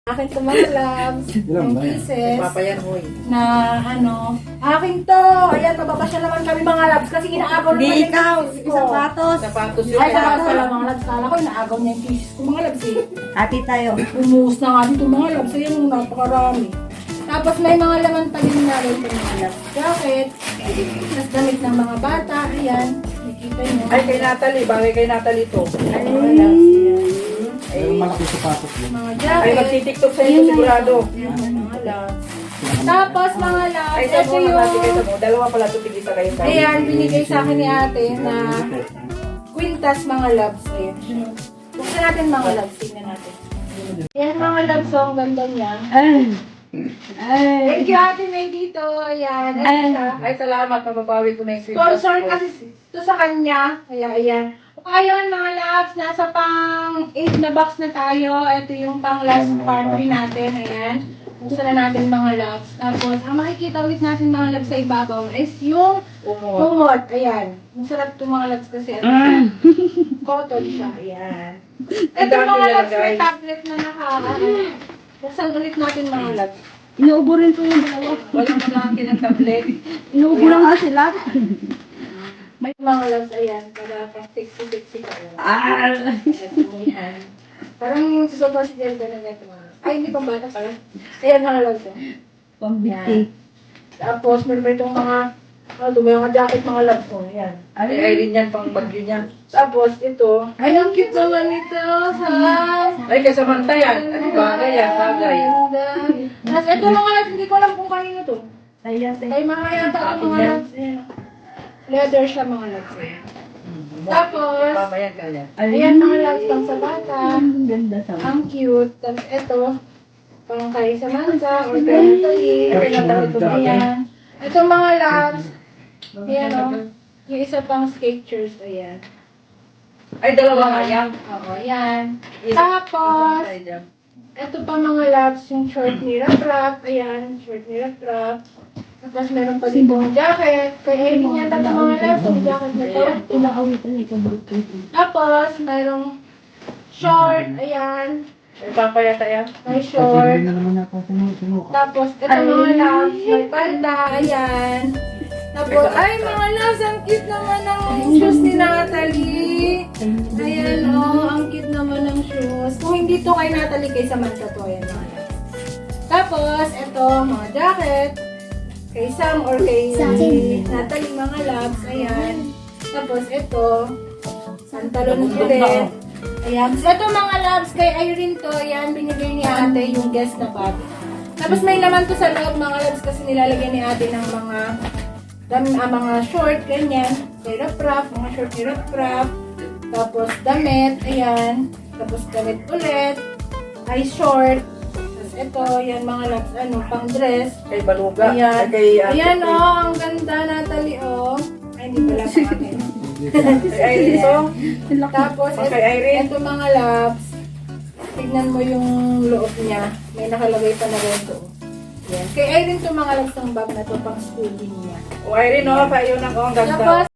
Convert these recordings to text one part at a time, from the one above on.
Akin to mga loves, Ilan yung ba yan? pieces Papayan, hoy. na ano, akin to. Ayan, mababasya naman kami mga loves kasi inaagaw naman Hindi yung ikaw, pieces ko. sapatos. Sapatos yun. Ay, sapatos pala mga loves. Kala ko inaagaw niya yung pieces ko mga loves eh. Hati tayo. Umuus na nga dito mga loves. Ayan yung napakarami. Tapos may mga laman pa din na rin ito mga loves. Jacket, tapos damit ng mga bata. Ayan, nakikita nyo. Ay, kay Natalie. Bagay kay Natalie to. Ay, mga loves. Ayan. Yung malaki sapatos yun. Mga Ay, jacket. magtitiktok sa ito sigurado. Ayan, mga loves. Tapos mga loves, Ay, sa ito mo, natin kayo sa yung... mo. Dalawa pala ito, tigisa kayo sa Ayan, binigay sa akin ni ate na kwintas mga loves. Ayan. Buksan natin mga loves. Tingnan natin. Ayan mga loves, so ang ganda niya. Thank you ate May dito. Ayan. Ayan siya. Ay, salamat. Mababawi ko na yung Sponsor kasi ito sa kanya. Ayan, ayan. Ayun mga loves, nasa pang 8 na box na tayo. Ito yung pang last part natin. Ayan. Buksan na natin mga loves. Tapos, ang makikita ulit natin mga loves sa ibabaw is yung Umot. kumot. Ayan. Masarap itong mga loves kasi ano cotton siya. Ayan. Ito Ang dami mga nila, loves may guys. tablet na buksan ulit natin mga loves. Inuubo rin po yung dalawa. Walang malaki ng tablet. Inuubo lang nga sila. May mga loves, ayan. Para pang sexy-sexy ka. Ah! Ito, ayan. Parang yung susoto si Jelda na ganito mga loves. Ay, hindi pang bata pala. Ayan mga loves. Pambiti. Tapos, meron itong mga ano ito, may mga jacket mga loves ko. Ayan. Ay, Irene yan, pang bagyo niya. Tapos, ito. Ay, ang cute naman ito. Ay, kay Samantha yan. Ano bagay yan? Bagay. Tapos, ito mga loves, hindi ko alam kung kanino to. Saya, Kay mga yata ito mga loves. Ayan. Leather siya mga loves. Ayan. Tapos, Pamayan ka yan. ayan mga loves pang sa bata. Ang ganda sa Ang cute. Tapos, ito. Pang kay Samantha or kay Natalie. Kay Natalie to. Ayan. Ito mga loves. Ayan o. Yung isa pang Skechers. Ayan. Ay, dalawa nga yan. Oo, ayan. Tapos, ito pa mga loves, yung short ni Rap. Ayan, short ni Rap. Tapos meron pa dito yung jacket. Kaya hindi niya tatang mga loves, yung jacket na to. Pinakawitan ito, Bluetooth. Tapos, mayroong short. Ayan, May papayata yan. may Kasi short. hindi na naman ako sinuka. Tapos, ito mga loves, may panda. Ayan. Tapos, ay mga loves, ang cute naman ng shoes ni Natalie. Ayan ang cute naman ng shoes. Kung hindi to kay Natalie, kay Samantha to. Ayan mga loves. Tapos, ito, mga jacket. Kay Sam or kay Natalie, mga loves. Ayan. Tapos, ito, pantalon ulit. Ayan. So, ito mga loves, kay Irene to. Ayan, binigay ni ate yung guest na bag. Tapos, may laman to sa loob mga loves kasi nilalagyan ni ate ng mga short, ganyan. Kay Rap, mga short ni Rap. Tapos, damit. Ayan. Tapos, damit ulit. Ay, short. Tapos, ito, yan mga loves, pang dress. Kay Baluga. Ayan. Ay, kay Ayan, ang ganda, Natalie, Ay, hindi pala pa akin. Kay Irene to. Tapos, Kay Irene. ito mga loves, tignan mo yung loob niya. May nakalagay pa na rin to. Yan. Kay Irene to mga loves ng bag na to, pang schooling niya. O, Irene, oh, pa yun ako. Ang ganda. Tapos,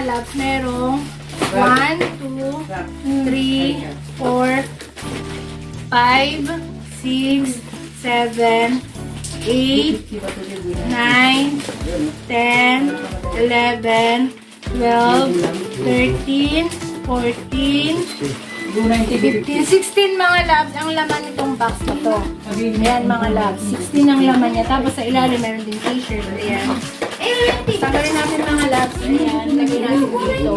labs, merong 1, 2, 3, 4, 5, 6, 7, 8, 9, 10, 11, 12, 13, 14, 15, 16 mga labs ang laman nitong box na to. Ayan mga labs, 16 ang laman niya. Tapos sa ilalim meron din t-shirt. Ayan. Tanggalin natin mga labs. Ayan, lagay natin dito.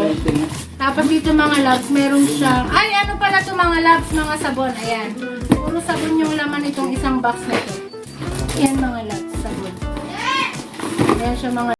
Tapos dito mga labs, meron siyang, ay ano pala to mga labs, mga sabon. Ayan. Puro sabon yung laman nitong isang box na to. Ayan mga labs, sabon. Ayan siya mga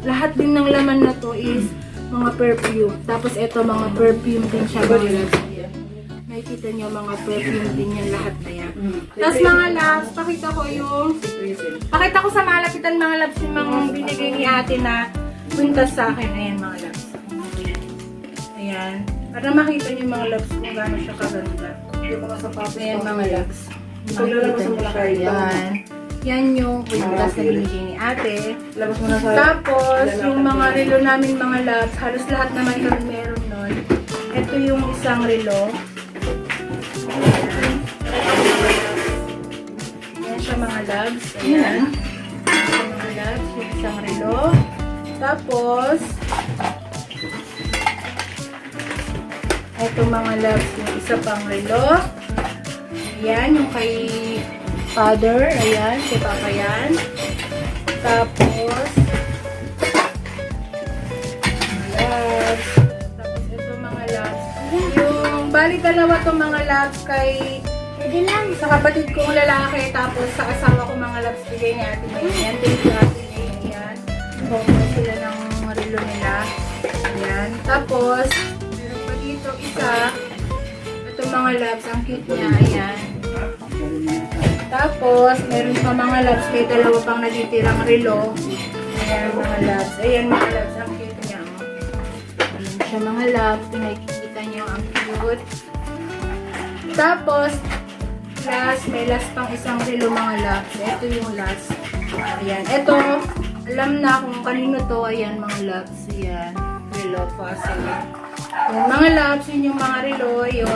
lahat din ng laman na to is mga perfume. Tapos ito mga perfume din siya. Makikita niyo mga perfume din yan lahat na yan. Tapos mga labs, pakita ko sa malapitan mga labs yung mga binigay ni ate na puntas sa akin. Ayan mga labs. Ayan. Para makita niyo mga labs kung gaano siya kaganda. Yung mga sapatos. Ayan mga labs. Paglalabas mo na kayo. Ayan. Yan yung kwintas na binigay ni ate. Labas mo na sa... Tapos, yung mga relo namin mga labs, halos lahat naman kami meron nun. Ito yung isang relo. Ayan siya mga labs. Ayan. Ayan mga labs, yung isang relo. Tapos, ito mga labs, yung isa pang relo. Ayan, yung kay father. Ayan, si papa yan. Tapos, labs. Tapos, ito mga labs. Yung, bali dalawa itong mga labs kay sa kapatid kong lalaki. Tapos, sa asawa ko mga labs bigay niya atin. Ayan, thank you atin. Ayan. Bumili sila ng relo nila. Ayan. Tapos, meron pa dito isa. Ito mga labs, ang cute niya. Ayan. Tapos, meron pa mga labs. May dalawa pang natitirang relo. Ayan, mga labs. Ayan, mga labs. Ang cute niya. Oh. Ayan siya, mga labs. Nakikita niyo, ang cute. Tapos, may last pang isang relo, mga labs. Ito yung last. Ayan. Ito, alam na kung kanino to. Ayan, mga labs. Ayan. Relo, fossil. Ayan, mga labs. Yun yung mga relo. Yun.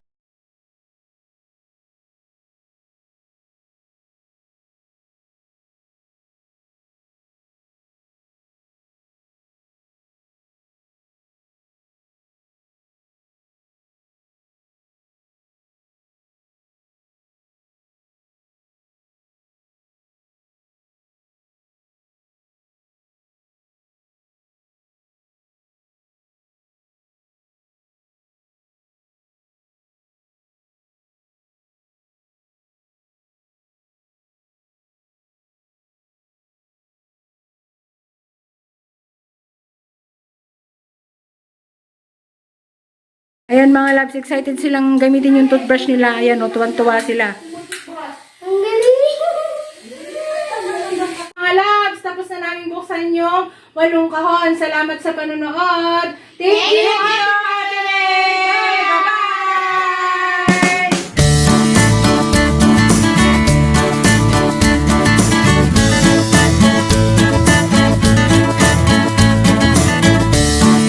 Ayan mga labs, excited silang gamitin yung toothbrush nila. Ayan o, tuwan-tuwa sila. Ang galing! Mga labs, tapos na namin buksan yung 8 kahon. Salamat sa panonood. Thank you!